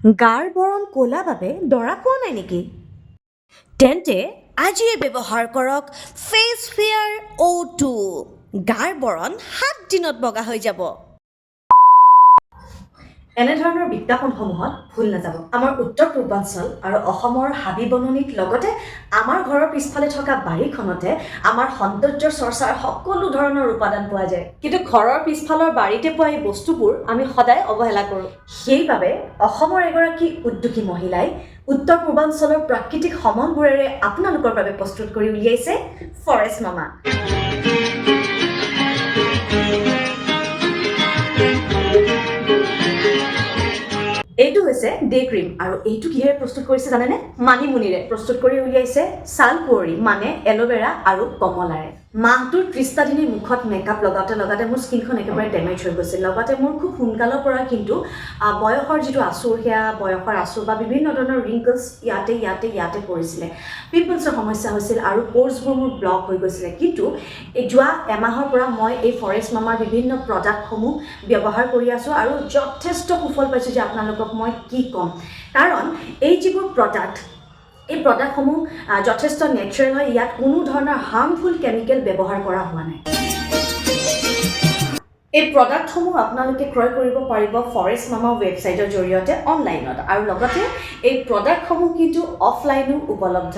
গাৰ বৰণ ক'লা বাবে দৰা পোৱা নাই নেকি? তেন্তে আজিয়ে ব্যৱহাৰ কৰক ফেচ ফেয়াৰ O2। গাৰ বৰণ 7 দিনত বগা হৈ যাব। এনেধৰণৰ বিজ্ঞাপনসমূহত ভুল নাযাব। আমাৰ উত্তৰ পূৰ্বাঞ্চল আৰু অসমৰ হাবি বননিত লগতে আমাৰ ঘৰৰ পিছফালে থকা বাৰীখনতে আমাৰ সৌন্দৰ্যৰ চৰ্চাৰ সকলো ধৰণৰ উপাদান পোৱা যায়। কিন্তু ঘৰৰ পিছফালৰ বাৰীতে পোৱা এই বস্তুবোৰ আমি সদায় অৱহেলা কৰোঁ। সেইবাবে অসমৰ এগৰাকী উদ্যোগী মহিলাই উত্তৰ পূৰ্বাঞ্চলৰ প্ৰাকৃতিক সমলবোৰেৰে আপোনালোকৰ বাবে প্ৰস্তুত কৰি উলিয়াইছে ফৰেষ্ট মামা। এইটো হৈছে ডে ক্ৰীম আৰু এইটো কিহেৰে প্ৰস্তুত কৰিছে জানেনে? মানিমুনিৰে প্ৰস্তুত কৰি উলিয়াইছে ছাল কুঁৱৰী মানে এল'ভেৰা আৰু কমলাৰে। মাহটোৰ 30টা দিনে মুখত মেকআপ লগাওঁতে মোৰ স্কিনখন একেবাৰে ডেমেজ হৈ গৈছিল। লগতে মোৰ খুব সোনকালৰ পৰা কিন্তু বয়সৰ যিটো আঁচোৰ সেয়া বয়সৰ আঁচোৰ বা বিভিন্ন ধৰণৰ ৰিংকলছ ইয়াতে পৰিছিলে। পিম্পলছৰ সমস্যা হৈছিল আৰু প'ৰ্ছবোৰ মোৰ ব্লক হৈ গৈছিলে। কিন্তু যোৱা এমাহৰ পৰা মই এই ফৰেষ্ট মামাৰ বিভিন্ন প্ৰডাক্টসমূহ ব্যৱহাৰ কৰি আছোঁ আৰু যথেষ্ট সুফল পাইছোঁ যে আপোনালোকক মই কি ক'ম। কাৰণ এই যিবোৰ এই প্ৰডাক্টসমূহ যথেষ্ট নেচাৰেল হয়। ইয়াত কোনো ধৰণৰ হাৰ্মফুল কেমিকেল ব্যৱহাৰ কৰা হোৱা নাই। এই প্ৰডাক্টসমূহ আপোনালোকে ক্ৰয় কৰিব পাৰিব ফৰেষ্ট মামা ৱেবছাইটৰ জৰিয়তে অনলাইনত আৰু লগতে এই প্ৰডাক্টসমূহ কিন্তু অফলাইনো উপলব্ধ।